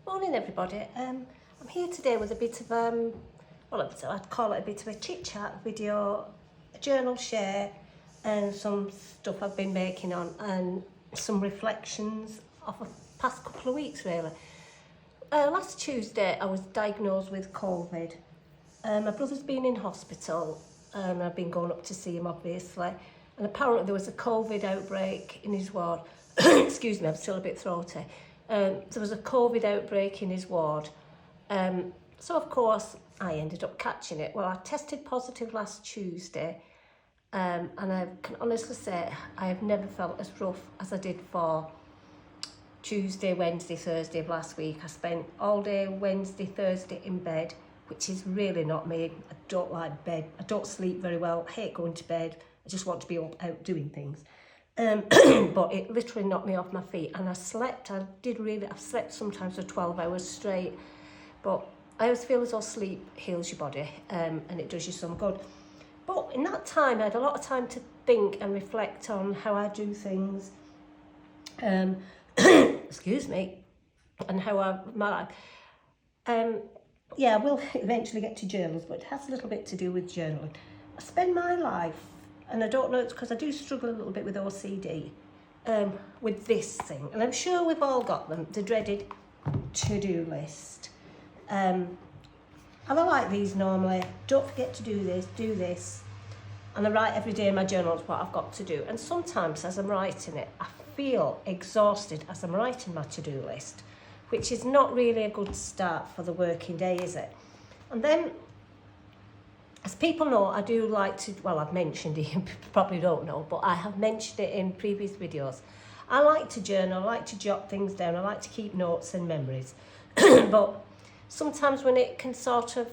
Morning everybody. I'm here today with a bit of I'd call it a bit of a chit chat video, a journal share, and some stuff I've been making on, and some reflections of the past couple of weeks really. Last Tuesday I was diagnosed with COVID. My brother's been in hospital and I've been going up to see him obviously, and apparently there was a COVID outbreak in his ward. Excuse me, I'm still a bit throaty. There was a COVID outbreak in his ward. So of course I ended up catching it. Well, I tested positive last Tuesday, and I can honestly say I have never felt as rough as I did for Tuesday, Wednesday, Thursday of last week. I spent all day Wednesday, Thursday in bed, which is really not me. I don't like bed. I don't sleep very well. I hate going to bed. I just want to be up out doing things. But it literally knocked me off my feet, and I slept. I've slept sometimes for 12 hours straight, but I always feel as though sleep heals your body, and it does you some good. But in that time, I had a lot of time to think and reflect on how I do things, excuse me, and how my life. Yeah, I will eventually get to journals, but it has a little bit to do with journaling. I spend my life, and I don't know, it's because I do struggle a little bit with OCD, with this thing. And I'm sure we've all got them, the dreaded to-do list. And I like these normally. Don't forget to do this. And I write every day in my journals what I've got to do. And sometimes as I'm writing it, I feel exhausted as I'm writing my to-do list, which is not really a good start for the working day, is it? And then, as people know, I do like to, well, I've mentioned it, you probably don't know, but I have mentioned it in previous videos. I like to journal, I like to jot things down, I like to keep notes and memories. But sometimes when it can sort of,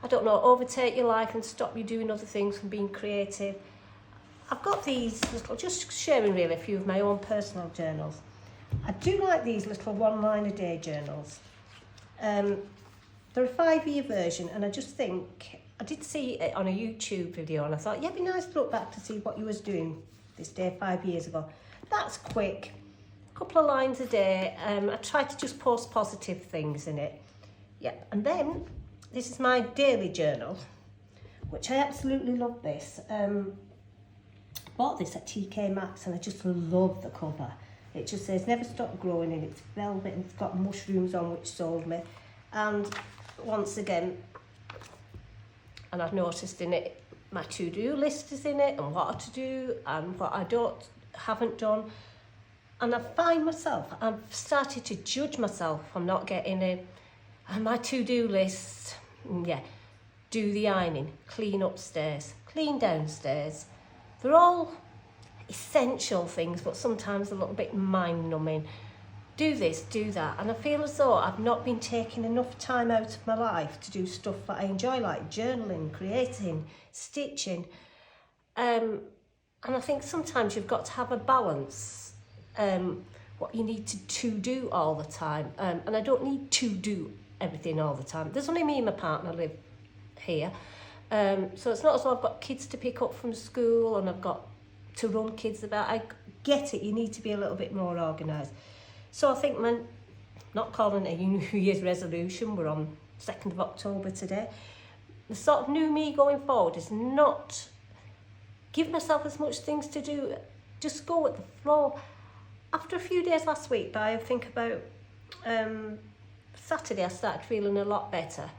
I don't know, overtake your life and stop you doing other things and being creative, I've got these little, just sharing really a few of my own personal journals. I do like these little 1 line a day journals. They're a 5-year version, and I just think, I did see it on a YouTube video, and I thought, yeah, it'd be nice to look back to see what you was doing this day 5 years ago. That's quick, a couple of lines a day. I try to just post positive things in it. Yeah, and then this is my daily journal, which I absolutely love this. Bought this at TK Maxx, and I just love the cover. It just says never stop growing, and it's velvet and it's got mushrooms on, which sold me. And once again, and I've noticed in it, my to-do list is in it, and what to do and what I haven't done. And I find myself, I've started to judge myself for not getting in my to-do list. Yeah, do the ironing, clean upstairs, clean downstairs. They're all essential things, but sometimes a little bit mind-numbing. Do this, do that, and I feel as though I've not been taking enough time out of my life to do stuff that I enjoy, like journaling, creating, stitching. And I think sometimes you've got to have a balance, what you need to do all the time. And I don't need to do everything all the time. There's only me and my partner live here. So it's not as though I've got kids to pick up from school and I've got to run kids about. I get it, you need to be a little bit more organised. So I think not calling it a New Year's resolution, we're on 2nd of October today. The sort of new me going forward is not give myself as much things to do, just go with the flow. After a few days last week, but I think about Saturday, I started feeling a lot better.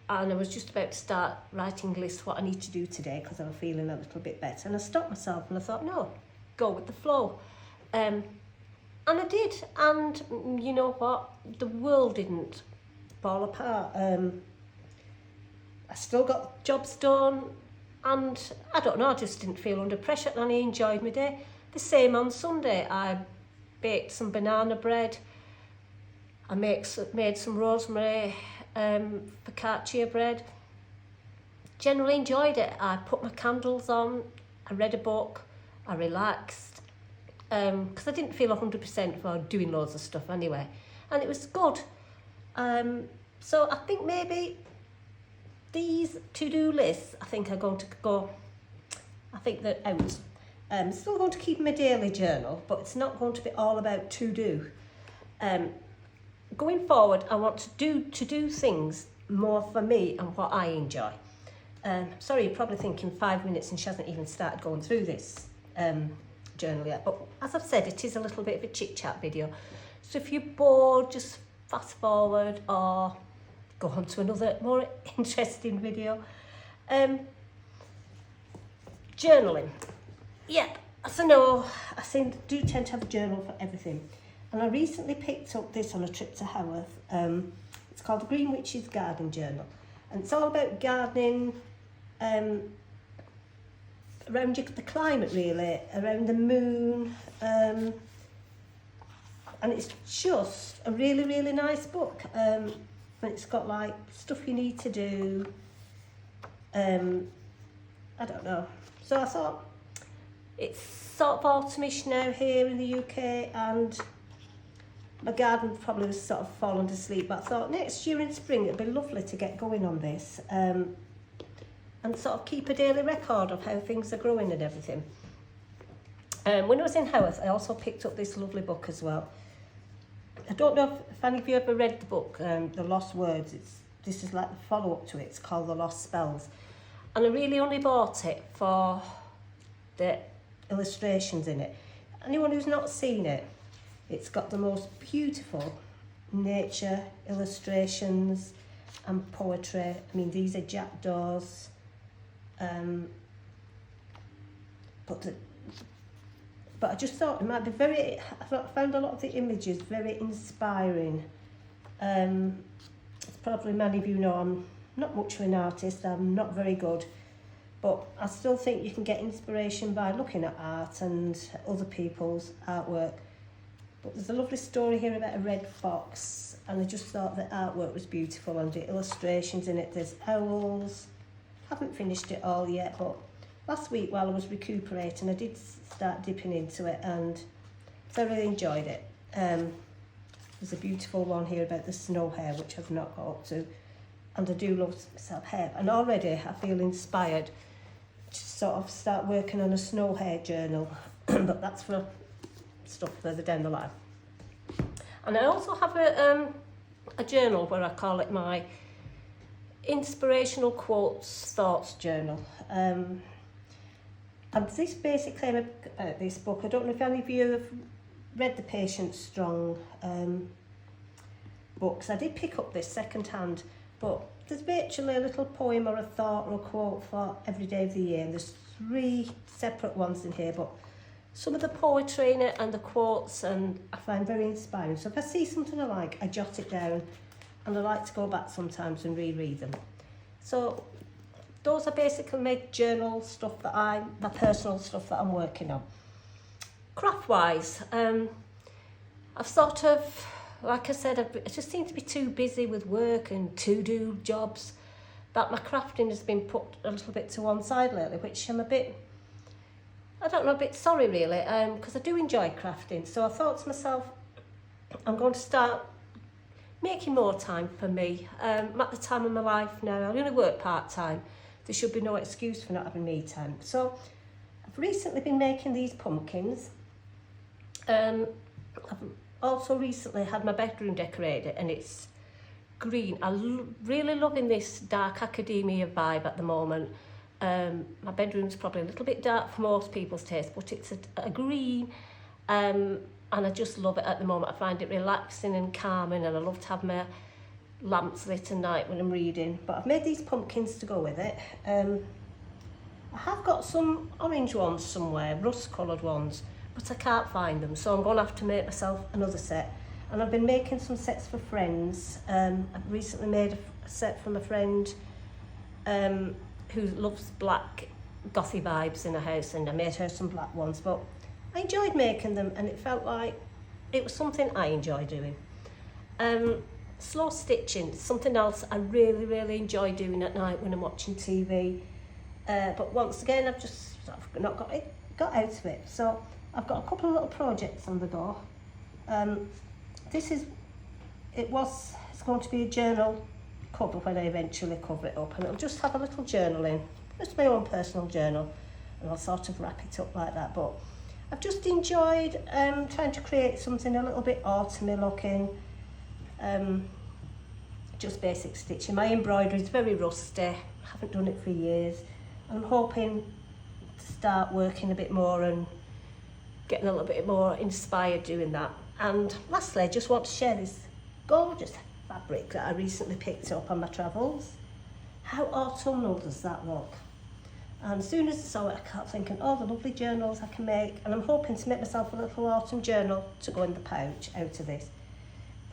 And I was just about to start writing lists what I need to do today because I was feeling a little bit better. And I stopped myself and I thought, no, go with the flow. And I did, and you know what? The world didn't fall apart. I still got jobs done, and I don't know, I just didn't feel under pressure, and I enjoyed my day. The same on Sunday. I baked some banana bread. I made some rosemary focaccia bread. Generally enjoyed it. I put my candles on, I read a book, I relaxed. Because I didn't feel 100% for doing loads of stuff anyway, and it was good. So I think maybe these to-do lists, I think are going to go, I think they're out. Still going to keep my daily journal, but it's not going to be all about to-do. going forward, I want to do things more for me and what I enjoy. Sorry, you're probably thinking 5 minutes and she hasn't even started going through this journal yet. But as I've said, it is a little bit of a chit-chat video. So if you're bored, just fast forward or go on to another more interesting video. Journaling. Yep, as I know, I do tend to have a journal for everything. And I recently picked up this on a trip to Haworth. It's called the Green Witch's Garden Journal. And it's all about gardening around the climate, really, around the moon. And it's just a really, really nice book. And it's got like stuff you need to do. I don't know. So I thought it's sort of autumnish now here in the UK, and my garden probably was sort of fallen to sleep, but I thought next year in spring it'd be lovely to get going on this and sort of keep a daily record of how things are growing and everything. When I was in Haworth, I also picked up this lovely book as well. I don't know if any of you ever read the book, The Lost Words. This is like the follow-up to it. It's called The Lost Spells. And I really only bought it for the illustrations in it. Anyone who's not seen it, it's got the most beautiful nature illustrations and poetry. I mean, these are jackdaws. But I just thought it might be I found a lot of the images very inspiring. Probably many of you know I'm not much of an artist, I'm not very good, but I still think you can get inspiration by looking at art and other people's artwork. But there's a lovely story here about a red fox, and I just thought the artwork was beautiful and the illustrations in it. There's owls. Haven't finished it all yet, but last week while I was recuperating I did start dipping into it and I really enjoyed it. There's a beautiful one here about the snow hare, which I've not got up to, and I do love myself hare, and already I feel inspired to sort of start working on a snow hare journal but that's for stuff further down the line. And I also have a journal where I call it my inspirational quotes thoughts journal. And this basically about this book, I don't know if any of you have read the Patience Strong books. I did pick up this second hand, but there's virtually a little poem or a thought or a quote for every day of the year, and there's 3 separate ones in here, but some of the poetry in it and the quotes and I find very inspiring. So if I see something I like, I jot it down, and I like to go back sometimes and reread them. So those are basically my journal stuff my personal stuff that I'm working on. Craft-wise, I've sort of, like I said, I just seem to be too busy with work and to-do jobs that my crafting has been put a little bit to one side lately, which I'm a bit sorry really, because I do enjoy crafting. So I thought to myself, I'm going to start making more time for me. I'm at the time of my life now, I only work part-time. There should be no excuse for not having me time. So I've recently been making these pumpkins. I've also recently had my bedroom decorated and it's green. I'm really loving this dark academia vibe at the moment. My bedroom's probably a little bit dark for most people's taste, but it's a green, and I just love it at the moment. I find it relaxing and calming, and I love to have my lamps lit at night when I'm reading. But I've made these pumpkins to go with it. I have got some orange ones somewhere, rust-coloured ones, but I can't find them, so I'm going to have to make myself another set. And I've been making some sets for friends. I've recently made a set from a friend who loves black gothy vibes in her house, and I made her some black ones, but I enjoyed making them and it felt like it was something I enjoy doing. Slow stitching, something else I really enjoy doing at night when I'm watching TV, but once again I've just sort of not got out of it. So I've got a couple of little projects on the go. It's going to be a journal cover when I eventually cover it up, and it'll just have a little journal in, just my own personal journal, and I'll sort of wrap it up like that. But I've just enjoyed trying to create something a little bit autumny looking. just basic stitching. My embroidery is very rusty, I haven't done it for years. I'm hoping to start working a bit more and getting a little bit more inspired doing that. And lastly, I just want to share this gorgeous fabric that I recently picked up on my travels. How autumnal does that look? And as soon as I saw it, I kept thinking, oh, the lovely journals I can make. And I'm hoping to make myself a little autumn journal to go in the pouch out of this.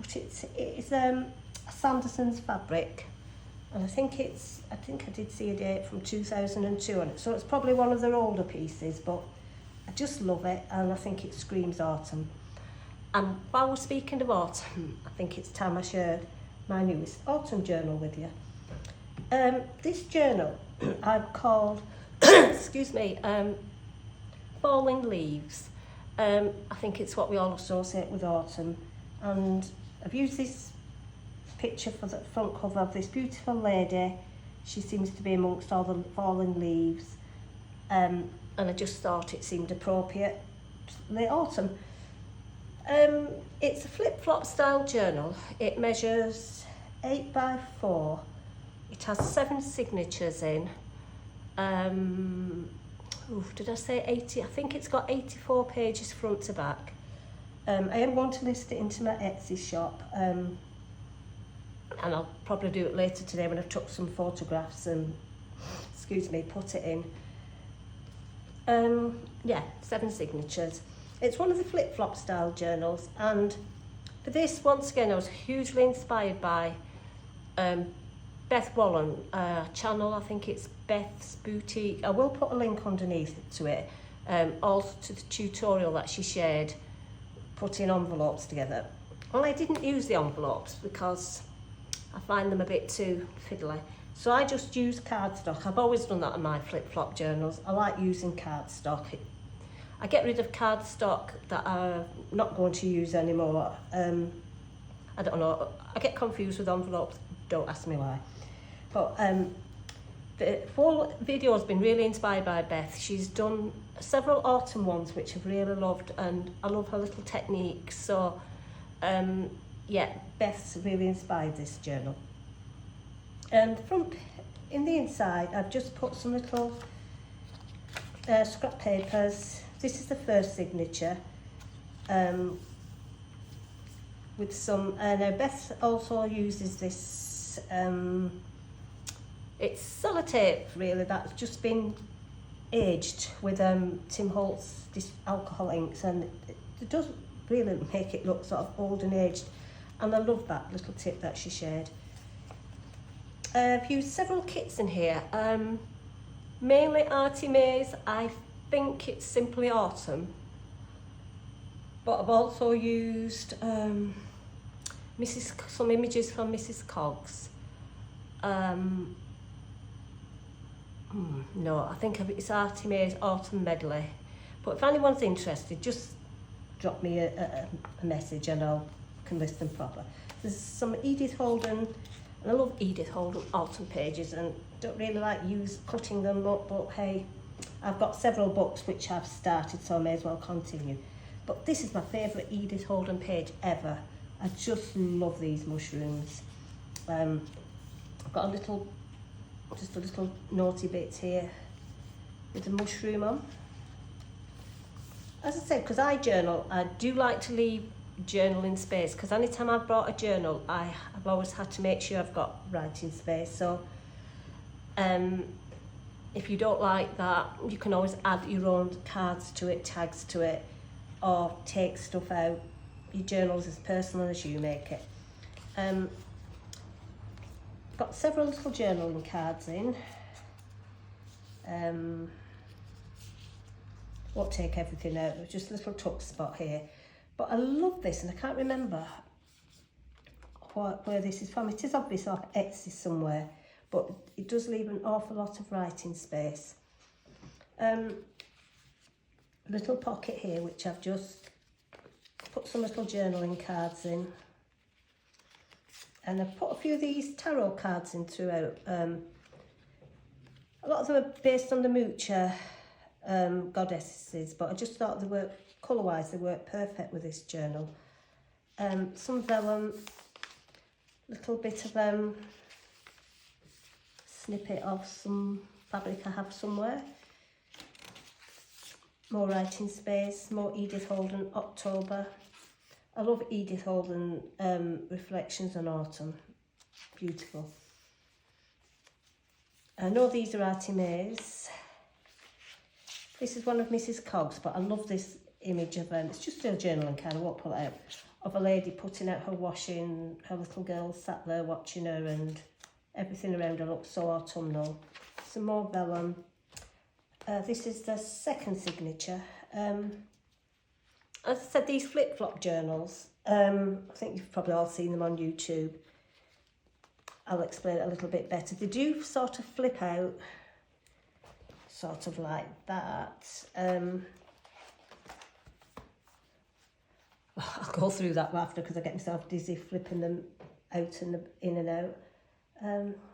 But it's a Sanderson's fabric. And I think I did see a date from 2002 on it. So it's probably one of their older pieces, but I just love it. And I think it screams autumn. And while we're speaking of autumn, I think it's time I shared my newest autumn journal with you. This journal I've called, excuse me, Falling Leaves. I think it's what we all associate with autumn. And I've used this picture for the front cover of this beautiful lady. She seems to be amongst all the falling leaves. And I just thought it seemed appropriate late autumn. It's a flip-flop style journal. It measures 8 by 4. It has 7 signatures in. Did I say 80? I think it's got 84 pages front to back. I am going to list it into my Etsy shop. And I'll probably do it later today when I've took some photographs and, put it in. Yeah, 7 signatures. It's one of the flip-flop style journals, and for this, once again, I was hugely inspired by Bet Wallen channel. I think it's Beth's Boutique. I will put a link underneath to it, also to the tutorial that she shared, putting envelopes together. Well, I didn't use the envelopes because I find them a bit too fiddly. So I just use cardstock. I've always done that on my flip-flop journals. I like using cardstock. I get rid of cardstock that I'm not going to use anymore. I don't know, I get confused with envelopes, don't ask me why. But the full video has been really inspired by Beth. She's done several autumn ones which I've really loved, and I love her little techniques. So yeah, Beth's really inspired this journal. And in the inside, I've just put some little scrap papers. This is the first signature, with some, now Beth also uses this, it's sellotape really, that's just been aged with Tim Holtz alcohol inks, and it does really make it look sort of old and aged, and I love that little tip that she shared. I've used several kits in here, mainly Artie Mae's. I think it's Simply Autumn, but I've also used some images from Mrs. Coggs. No, I think it's Artie Mae's Autumn Medley, but if anyone's interested, just drop me a message and I can list them properly. There's some Edith Holden, and I love Edith Holden autumn pages, and don't really like cutting them up, but hey, I've got several books which I've started, so I may as well continue. But this is my favourite Edith Holden page ever. I just love these mushrooms. I've got just a little naughty bit here with the mushroom on. As I said, because I journal, I do like to leave journaling space, because anytime I've brought a journal, I've always had to make sure I've got writing space. So if you don't like that, you can always add your own cards to it, tags to it, or take stuff out. Your journal's as personal as you make it. Got several little journaling cards in. Won't take everything out, just a little tuck spot here. But I love this, and I can't remember where this is from. It is obviously off Etsy somewhere, but it does leave an awful lot of writing space. Little pocket here, which I've just put some little journaling cards in. And I've put a few of these tarot cards in throughout. A lot of them are based on the Moocher goddesses, but I just thought they work, colour-wise, they work perfect with this journal. Some vellum, little bit of snippet of some fabric I have somewhere. More writing space, more Edith Holden, October. I love Edith Holden Reflections on Autumn. Beautiful. I know these are Artie Mae's. This is one of Mrs. Cogg's, but I love this image of it's just a journaling card, I won't pull it out, of a lady putting out her washing, her little girl sat there watching her, and everything around her looks so autumnal. Some more vellum. This is the second signature. As I said, these flip-flop journals, I think you've probably all seen them on YouTube. I'll explain it a little bit better. They do sort of flip out, sort of like that. I'll go through that after because I get myself dizzy flipping them out and in and out.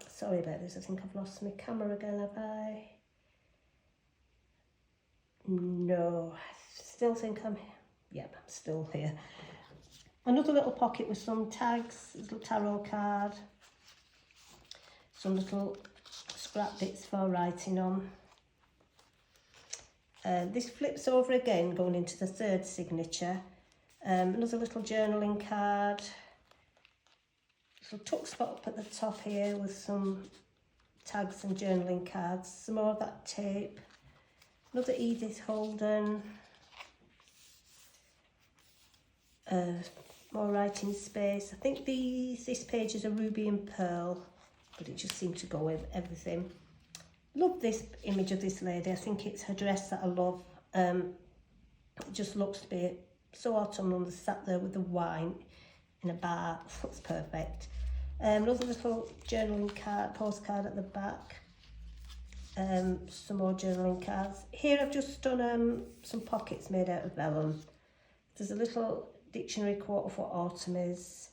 Sorry about this, I think I've lost my camera again, have I? No, I still think I'm here. Yep, I'm still here. Another little pocket with some tags, a little tarot card, some little scrap bits for writing on. This flips over again, going into the third signature. Another little journaling card. Little tuck spot up at the top here with some tags and journaling cards. Some more of that tape. Another Edith Holden. More writing space. I think this page is a ruby and pearl, but it just seemed to go with everything. Love this image of this lady. I think it's her dress that I love. It just looks to be so autumnal, sat there with the wine in a bar. Looks perfect. Another little journaling card, postcard at the back. Some more journaling cards. Here I've just done some pockets made out of vellum. There's a little dictionary quote of what autumn is.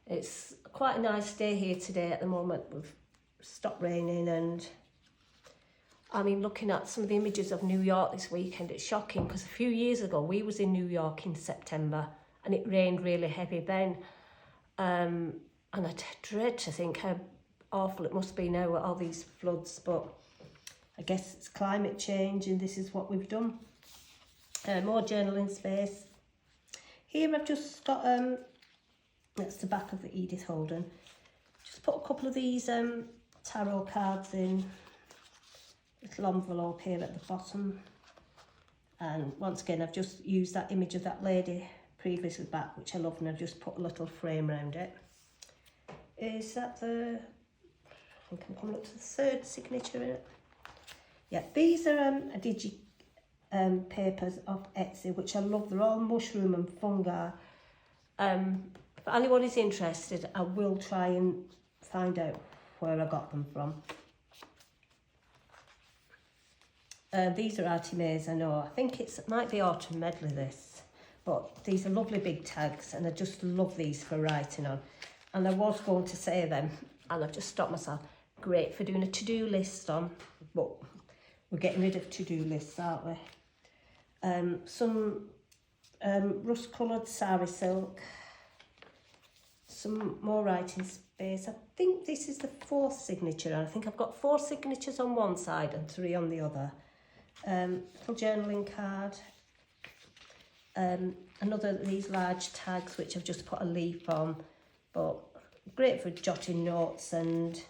It's quite a nice day here today at the moment. We've stopped raining, and I mean, looking at some of the images of New York this weekend, it's shocking because a few years ago we was in New York in September and it rained really heavy then. And I dread to think how awful it must be now with all these floods, but I guess it's climate change and this is what we've done. More journaling space. Here I've just got, that's the back of the Edith Holden. Just put a couple of these tarot cards in. Little envelope here at the bottom. And once again, I've just used that image of that lady previously back, which I love, and I've just put a little frame around it. Is that the, I think I'm coming up to the third signature in it. Yeah, these are a digi papers of Etsy, which I love. They're all mushroom and fungi. If anyone is interested, I will try and find out where I got them from. These are Artie Mae's, I know. I think it might be Autumn Medley, this. But these are lovely big tags, and I just love these for writing on. And I was going to say them, and I've just stopped myself. Great for doing a to-do list on, but we're getting rid of to-do lists, aren't we? Some rust-coloured sari silk. Some more writing space. I think this is the fourth signature, and I think I've got 4 signatures on one side and 3 on the other. Little journaling card. Another of these large tags, which I've just put a leaf on, but great for jotting notes and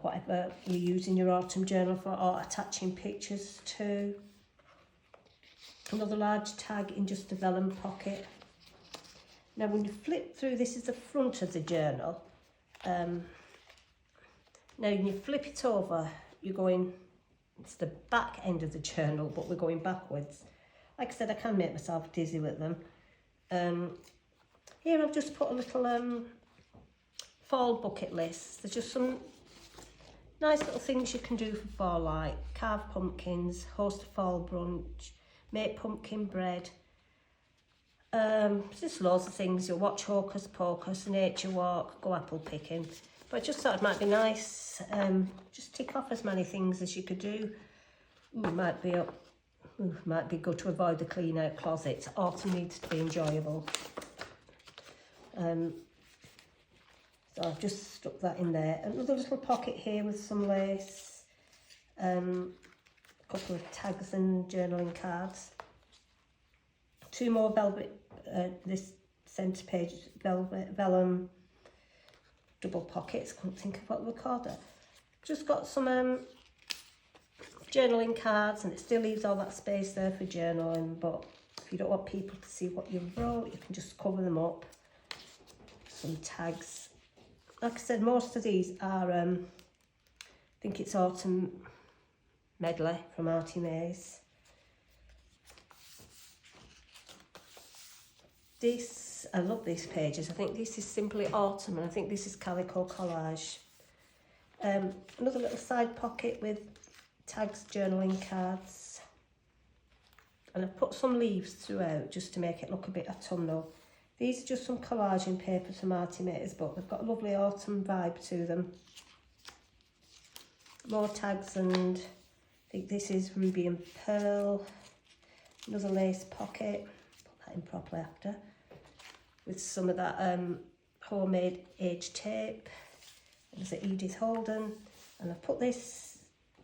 whatever you use in your autumn journal for, or attaching pictures to. Another large tag in just a vellum pocket. Now when you flip through, this is the front of the journal. Now when you flip it over, you're going, it's the back end of the journal, but we're going backwards. Like I said, I can make myself dizzy with them. Here I've just put a little fall bucket list. There's just some nice little things you can do for fall, like carve pumpkins, host a fall brunch, make pumpkin bread. Just loads of things. You'll watch Hocus Pocus, nature walk, go apple picking. But I just thought it might be nice, just tick off as many things as you could do. Might be good to avoid the clean out closet. Autumn needs to be enjoyable. So I've just stuck that in there. Another little pocket here with some lace, a couple of tags and journaling cards. 2 more velvet, this centre page, vellum double pockets. Couldn't think of what we called it. Just got some journaling cards, and it still leaves all that space there for journaling, but if you don't want people to see what you've wrote, you can just cover them up. Some tags. Like I said, most of these are, I think it's Autumn Medley from Artie Mays. This, I love these pages. I think this is Simply Autumn, and I think this is Calico Collage. Another little side pocket with tags, journaling cards. And I've put some leaves throughout just to make it look a bit autumnal. These are just some collaging papers from Artie Mays, but they've got a lovely autumn vibe to them. More tags, and I think this is Ruby and Pearl. Another lace pocket, put that in properly after, with some of that homemade age tape. There's an Edith Holden, and I've put this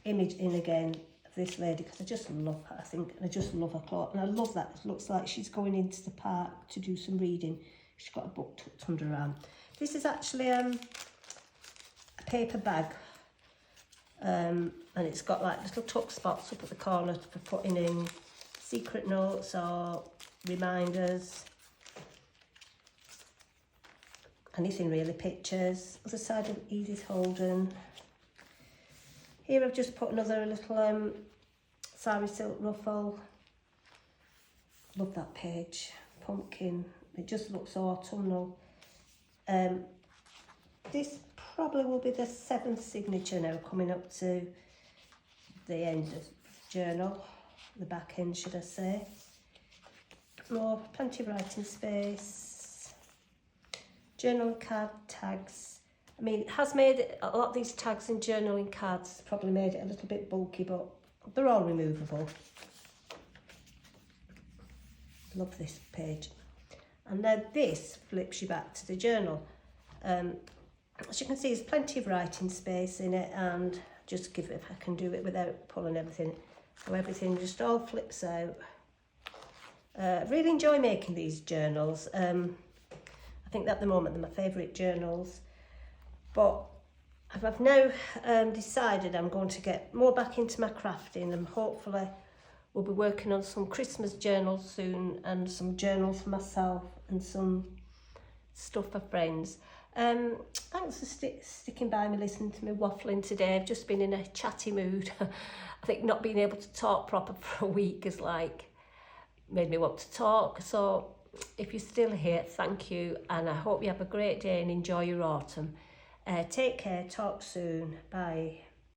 image in again of this lady because I just love her, I think, and I just love her cloth, and I love that. It looks like she's going into the park to do some reading. She's got a book tucked under her arm. This is actually a paper bag, and it's got like little tuck spots up at the corner for putting in secret notes or reminders. Anything really, pictures. Other side of Edith Holden. Here I've just put another little sari silk ruffle. Love that page. Pumpkin. It just looks autumnal. This probably will be the 7th signature now, coming up to the end of the journal. The back end, should I say. More, plenty of writing space. Journal card tags. I mean, it has made it, a lot of these tags and journaling cards probably made it a little bit bulky, but they're all removable. Love this page. And then this flips you back to the journal. As you can see, there's plenty of writing space in it, and just give it, if I can do it without pulling everything, so everything just all flips out. Really enjoy making these journals. I think at the moment they're my favourite journals, but I've now decided I'm going to get more back into my crafting, and hopefully we'll be working on some Christmas journals soon, and some journals for myself and some stuff for friends. Thanks for sticking by me, listening to me waffling today. I've just been in a chatty mood. I think not being able to talk proper for a week has like made me want to talk. So if you're still here, thank you, and I hope you have a great day and enjoy your autumn. Take care, talk soon, bye.